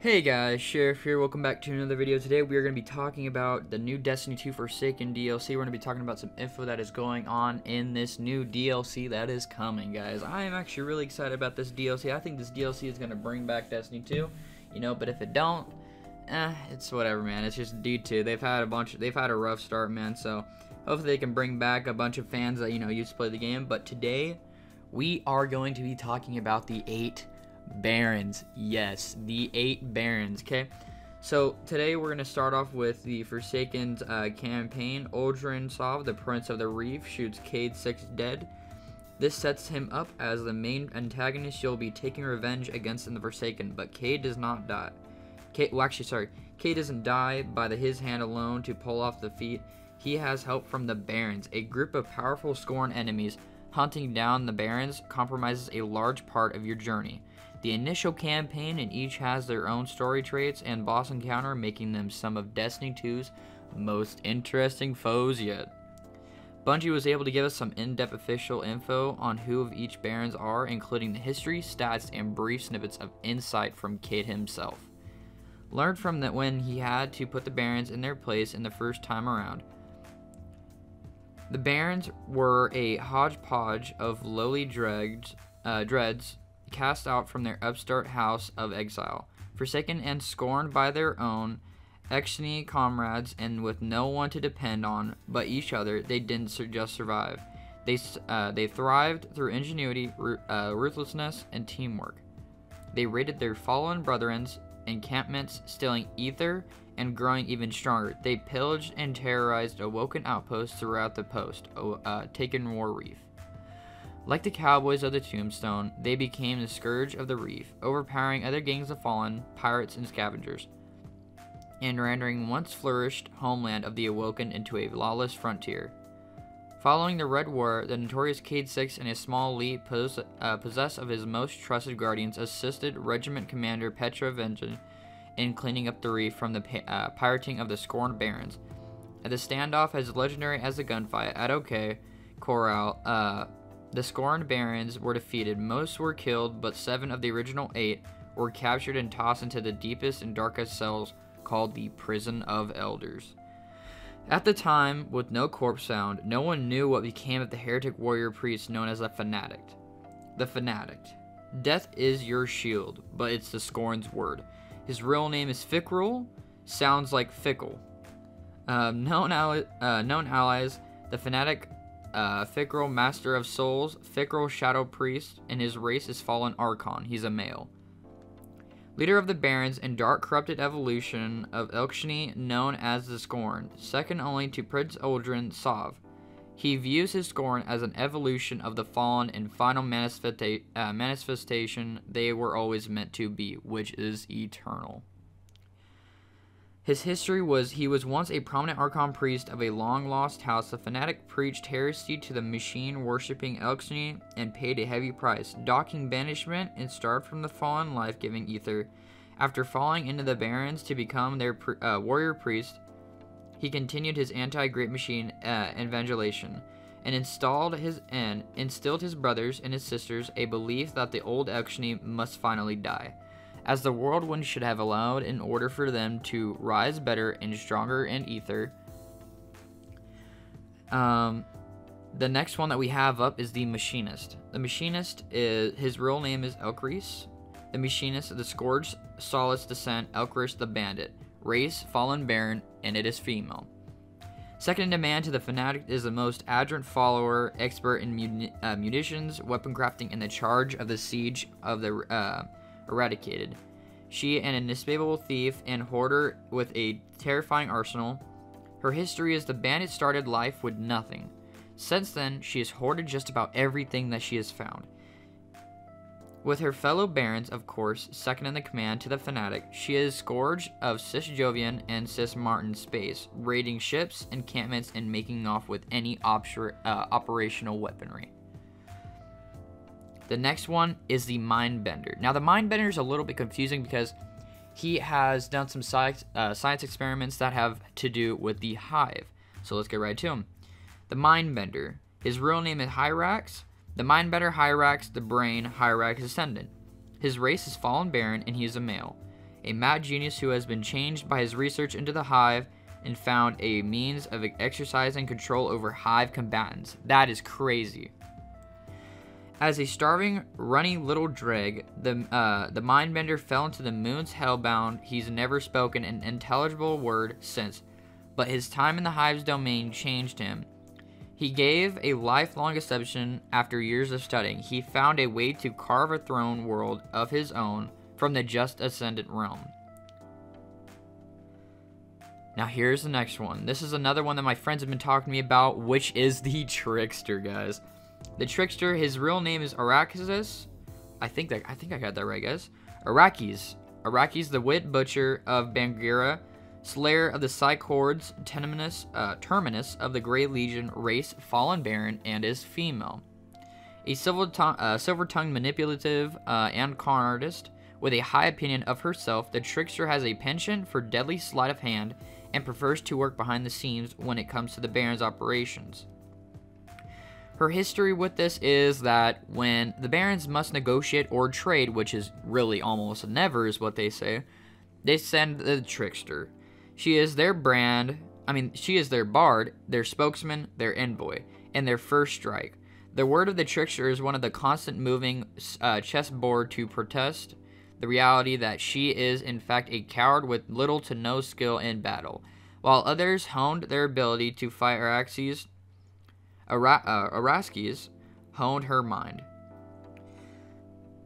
Hey guys, Sheriff here, welcome back to another video. Today we are going to be talking about the new Destiny 2 Forsaken DLC. We're going to be talking about some info that is going on in this new DLC that is coming, guys. I am actually really excited about this DLC. I think this DLC is going to bring back Destiny 2, but if it don't, it's whatever, man. It's just D2. They've had a rough start, man, so hopefully they can bring back a bunch of fans that, used to play the game. But today, we are going to be talking about the 8 Barons. Yes, the 8 Barons. Okay, so today we're going to start off with the Forsaken's campaign. Uldren Sov, the Prince of the Reef, shoots Cayde 6 dead. This sets him up as the main antagonist you'll be taking revenge against in the Forsaken, but Cayde does not die. Cayde doesn't die by his hand alone to pull off the feat. He has help from the Barons, a group of powerful Scorn enemies. Hunting down the Barons compromises a large part of your journey. The initial campaign and each has their own story traits and boss encounter, making them some of Destiny 2's most interesting foes yet. Bungie was able to give us some in-depth official info on who of each Barons are, including the history, stats, and brief snippets of insight from Cayde himself. Learned from that when he had to put the Barons in their place in the first time around. The Barons were a hodgepodge of lowly dreads cast out from their upstart house of exile, forsaken and scorned by their own Extini comrades, and with no one to depend on but each other. They didn't just survive. They thrived through ingenuity, ruthlessness, and teamwork. They raided their fallen brethren's encampments, stealing ether and growing even stronger. They pillaged and terrorized Awoken outposts throughout the Taken War Reef. Like the cowboys of the Tombstone, they became the scourge of the reef, overpowering other gangs of fallen, pirates, and scavengers, and rendering once flourished homeland of the Awoken into a lawless frontier. Following the Red War, the notorious Cayde 6 and a small elite possessed of his most trusted guardians assisted Regiment Commander Petra Vengeance in cleaning up the reef from the pirating of the Scorned Barons. At the standoff as legendary as the gunfight at OK Corral, the Scorned Barons were defeated. Most were killed, but 7 of the original 8 were captured and tossed into the deepest and darkest cells called the Prison of Elders. At the time, with no corpse found, no one knew what became of the heretic warrior priest known as the Fanatic. The Fanatic. Death is your shield, but it's the Scorn's word. His real name is Fickrul. Sounds like fickle. Known allies, the Fanatic, Fickrul, Master of Souls, Fickrul, Shadow Priest, and his race is Fallen Archon. He's a male. Leader of the Barons and dark corrupted evolution of Elkshni, known as the Scorn, second only to Prince Uldren Sov. He views his Scorn as an evolution of the Fallen and final manifestation they were always meant to be, which is eternal. His history was he was once a prominent Archon priest of a long-lost house. The Fanatic preached heresy to the machine-worshipping Elkshni and paid a heavy price, docking banishment and starved from the fallen life-giving ether. After falling into the Barons to become their warrior priest, he continued his anti-Great Machine evangelization and instilled his brothers and his sisters a belief that the old Elkshni must finally die, as the whirlwind should have allowed in order for them to rise better and stronger in ether. The next one that we have up is the Machinist. The Machinist, his real name is Elkris. The Machinist of the Scourge Solace descent, Elkris the Bandit. Race, Fallen Baron, and it is female. Second in demand to the Fanatic is the most adroit follower, expert in munitions, weapon crafting, and the charge of the siege of the Eradicated. She an inescapable thief and hoarder with a terrifying arsenal. Her history is the bandit started life with nothing. Since then, she has hoarded just about everything that she has found. With her fellow Barons, of course, second in the command to the Fanatic, she is Scourge of Cis Jovian and Cis Martin space, raiding ships, encampments, and making off with any operational weaponry. The next one is the Mindbender. Now, the Mindbender is a little bit confusing because he has done some science experiments that have to do with the Hive. So let's get right to him. The Mindbender. His real name is Hyrax. The Mindbender Hyrax, the Brain Hyrax Ascendant. His race is Fallen Baron, and he is a male. a mad genius who has been changed by his research into the hive and found a means of exercising control over hive combatants. That is crazy. As a starving, runny little dreg, the mindbender fell into the moon's hellbound. He's never spoken an intelligible word since, but his time in the hive's domain changed him. He gave a lifelong assumption after years of studying. He found a way to carve a throne world of his own from the just ascendant realm. Now here's the next one. This is another one that my friends have been talking to me about, which is the Trickster, guys. The Trickster, his real name is Araxis. I think I got that right, guys. Arrakis, the wit butcher of Bangira, slayer of the Psych Hordes, terminus of the Grey Legion race, fallen baron, and is female. A silver-tongued manipulative and con artist with a high opinion of herself, the Trickster has a penchant for deadly sleight of hand and prefers to work behind the scenes when it comes to the Baron's operations. Her history with this is that when the Barons must negotiate or trade, which is really almost never is what they say, they send the Trickster. She is their bard, their spokesman, their envoy, and their first strike. The word of the Trickster is one of the constant moving chessboard to protest the reality that she is in fact a coward with little to no skill in battle. While others honed their ability to fight Araxis honed her mind.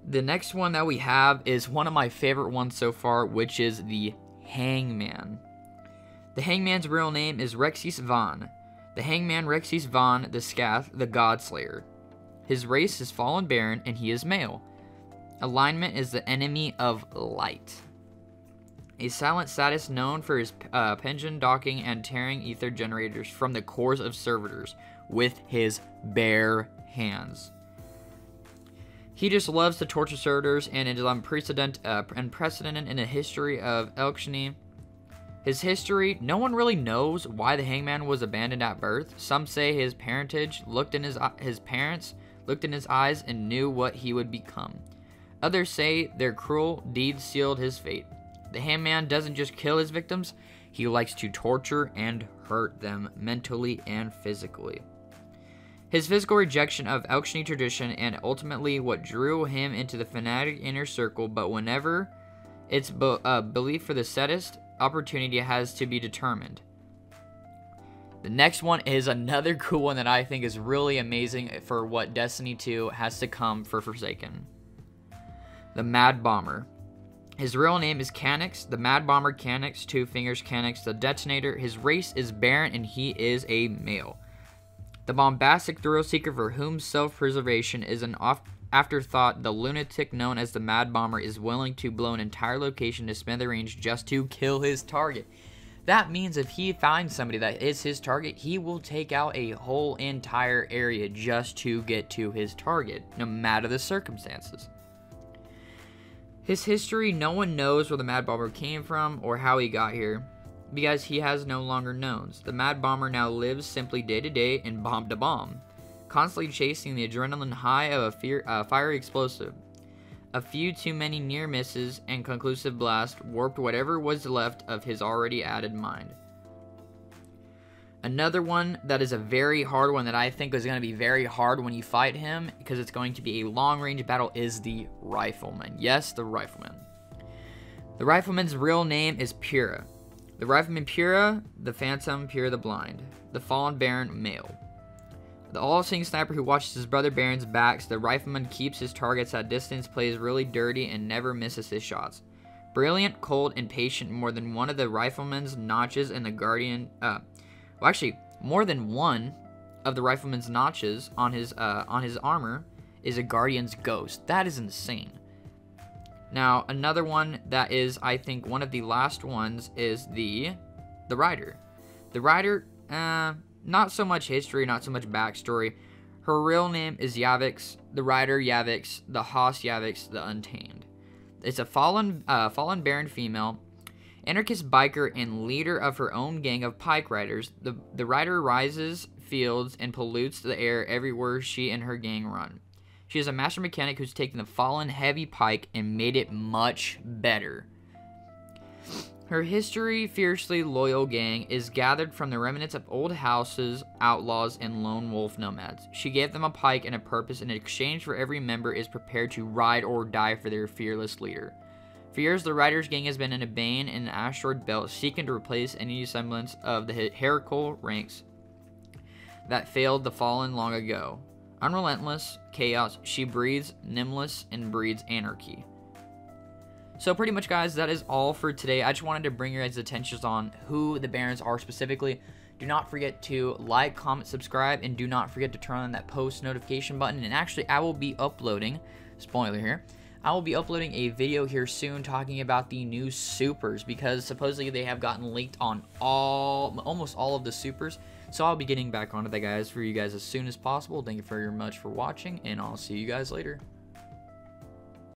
The next one that we have is one of my favorite ones so far, which is the Hangman. The Hangman's real name is Rexis Van. The Hangman Rexis Van the Scath, the Godslayer. His race is Fallen Baron, and he is male. Alignment is the enemy of light. A silent sadist known for his pension docking and tearing ether generators from the cores of servitors with his bare hands. He just loves to torture servitors, and it is unprecedented in the history of Elkshani. His history, no one really knows why the Hangman was abandoned at birth. Some say his parentage his parents looked in his eyes and knew what he would become. Others say their cruel deeds sealed his fate. The Hangman doesn't just kill his victims, he likes to torture and hurt them mentally and physically. His physical rejection of Elkshani tradition and ultimately what drew him into the fanatic inner circle, but whenever it's belief for the sadist, opportunity has to be determined. The next one is another cool one that I think is really amazing for what Destiny 2 has to come for Forsaken. The Mad Bomber. His real name is Canix, the Mad Bomber Canix, Two Fingers Canix, the Detonator. His race is Baron, and he is a male. The bombastic thrill seeker for whom self-preservation is an afterthought, the lunatic known as the Mad Bomber is willing to blow an entire location to smithereens just to kill his target. That means if he finds somebody that is his target, he will take out a whole entire area just to get to his target, no matter the circumstances. His history, no one knows where the Mad Bomber came from or how he got here, because he has no longer knowns. The Mad Bomber now lives simply day to day and bomb to bomb, constantly chasing the adrenaline high of a fiery explosive. A few too many near misses and conclusive blast warped whatever was left of his already added mind. Another one that is a very hard one that I think is going to be very hard when you fight him, because it's going to be a long-range battle, is the Rifleman. Yes, the Rifleman. The Rifleman's real name is Pyrrha. The Rifleman Pyrrha, the Phantom Pyrrha the Blind. The Fallen Baron, male. The all-seeing sniper who watches his brother Baron's backs, the Rifleman keeps his targets at distance, plays really dirty, and never misses his shots. Brilliant, cold, and patient, more than one of the Rifleman's notches in the Guardian... more than one of the Rifleman's notches on his armor is a Guardian's ghost. That is insane. Now, another one that is, I think, one of the last ones is the Rider. The Rider, not so much history, not so much backstory. Her real name is Yavix, the Rider Yavix, the Haas Yavix, the Untamed. It's a fallen Baron female, anarchist biker and leader of her own gang of pike riders. The Rider rises fields and pollutes the air everywhere she and her gang run. She is a master mechanic who's taken the fallen heavy pike and made it much better. Her history fiercely loyal gang is gathered from the remnants of old houses, outlaws, and lone wolf nomads. She gave them a pike and a purpose, and in exchange for every member is prepared to ride or die for their fearless leader. For years, the Riders gang has been in a bane in the asteroid belt, seeking to replace any semblance of the hierarchical ranks that failed the fallen long ago. Unrelentless chaos, she breathes nameless and breeds anarchy. So pretty much, guys, that is all for today. I just wanted to bring your guys' attention on who the Barons are specifically. Do not forget to like, comment, subscribe, and do not forget to turn on that post notification button. And actually, I will be uploading, spoiler here, I will be uploading a video here soon talking about the new supers, because supposedly they have gotten leaked on almost all of the supers. So I'll be getting back onto that, guys, for you guys as soon as possible. Thank you very much for watching, and I'll see you guys later.